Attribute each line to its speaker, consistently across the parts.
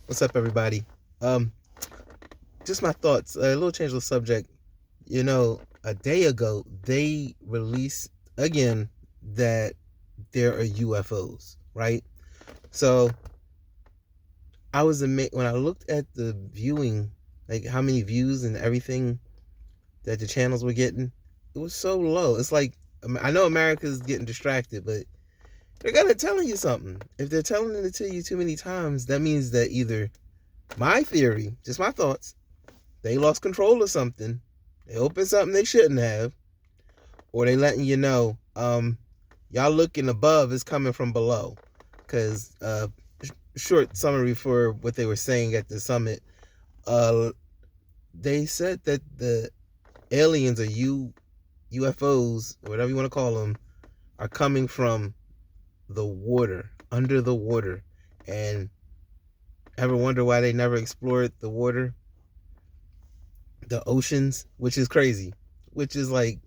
Speaker 1: What's up, everybody? Um, just my thoughts. A little change of subject. A day ago they released again that there are UFOs, right? So I was amazed when I looked at the viewing, like how many views and everything that the channels were getting. It was so low. It's like I know America's getting distracted, but they're kind of telling you something. If they're telling it to you too many times, that means that either my theory, just my thoughts, they lost control of something. They opened something they shouldn't have, or they letting you know, y'all looking above is coming from below. Because short summary for what they were saying at the summit, uh, they said that the aliens or UFOs, whatever you want to call them, are coming from the water, under the water. And ever wonder why they never explored the water, the oceans, which is crazy, which is like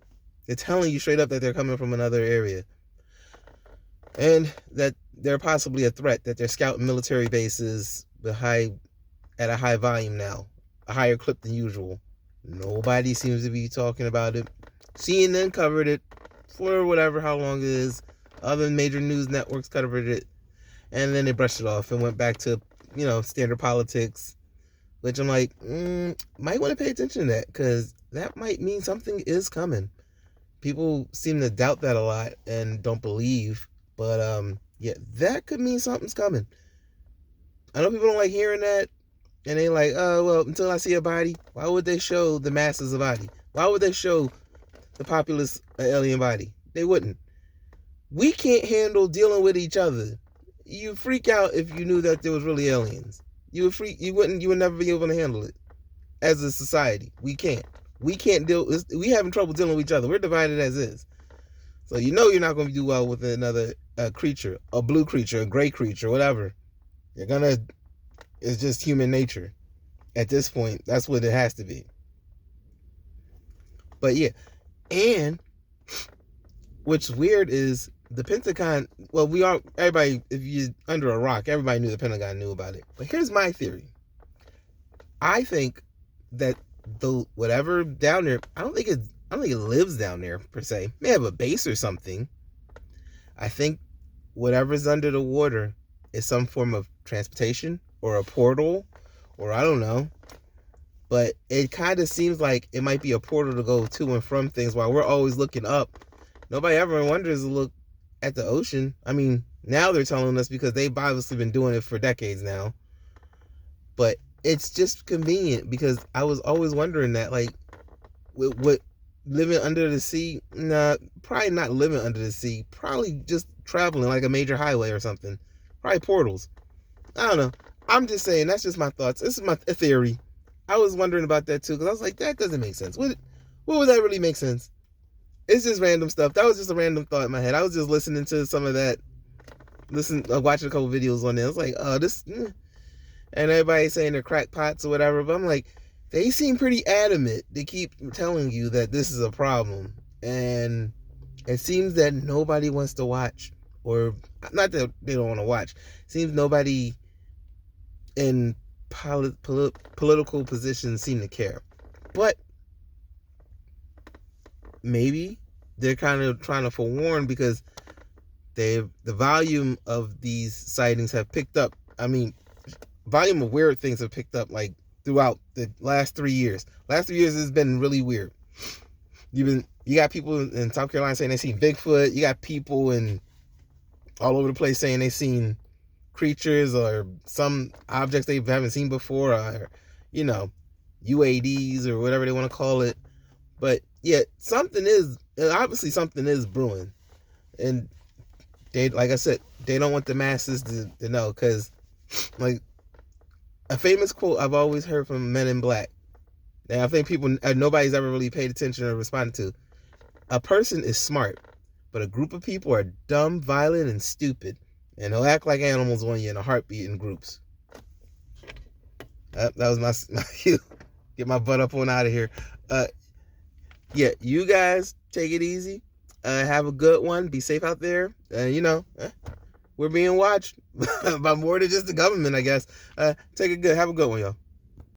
Speaker 1: they're telling you straight up that they're coming from another area and that they're possibly a threat, that they're scouting military bases at a high volume now, a higher clip than usual. Nobody seems to be talking about it. CNN covered it for whatever, how long it is. Other major news networks covered it, and then they brushed it off and went back to, standard politics, which I'm like, might want to pay attention to that because that might mean something is coming. People seem to doubt that a lot and don't believe, but yeah, that could mean something's coming. I know people don't like hearing that, and they like, oh well, until I see a body. Why would they show the masses a body? Why would they show the populace an alien body? They wouldn't. We can't handle dealing with each other. You freak out if you knew that there was really aliens. You would freak. You would never be able to handle it as a society. We can't. We can't deal. We having trouble dealing with each other. We're divided as is. So you're not going to do well with another creature, a blue creature, a gray creature, whatever. You're gonna. It's just human nature. At this point, that's what it has to be. But yeah, and what's weird is the Pentagon. Well, everybody. If you're under a rock, everybody knew the Pentagon knew about it. But here's my theory. I think that the whatever down there, I don't think it lives down there per se. It may have a base or something. I think whatever's under the water is some form of transportation or a portal, or I don't know. But it kind of seems like it might be a portal to go to and from things while we're always looking up. Nobody ever wonders to look at the ocean. I mean, now they're telling us because they've obviously been doing it for decades now. But it's just convenient because I was always wondering that, like, what living under the sea? Nah, probably not living under the sea. Probably just traveling like a major highway or something. Probably portals. I don't know. I'm just saying, that's just my thoughts. This is my theory. I was wondering about that too because I was like, that doesn't make sense. What would that really make sense? It's just random stuff. That was just a random thought in my head. I was just listening to some of that, watching a couple videos on there. I was like, oh, this, and everybody saying they're crackpots or whatever. But I'm like, they seem pretty adamant. They keep telling you that this is a problem, and it seems that nobody wants to watch, or not that they don't want to watch. It seems nobody in political positions seem to care. But maybe they're kind of trying to forewarn because the volume of these sightings have picked up. I mean, volume of weird things have picked up like throughout the last 3 years. Last 3 years has been really weird. You got people in South Carolina saying they seen Bigfoot. You got people in all over the place saying they seen creatures or some objects they haven't seen before, or UADs or whatever they want to call it. But yeah, something is brewing, and they, like I said, they don't want the masses to know, because like a famous quote I've always heard from Men in Black, and I think nobody's ever really paid attention or responded to: a person is smart, but a group of people are dumb, violent, and stupid, and they'll act like animals on you in a heartbeat in groups. That was my get my butt up on out of here. Yeah, you guys take it easy. Have a good one. Be safe out there. We're we're being watched by more than just the government, I guess. Take it good. Have a good one, y'all.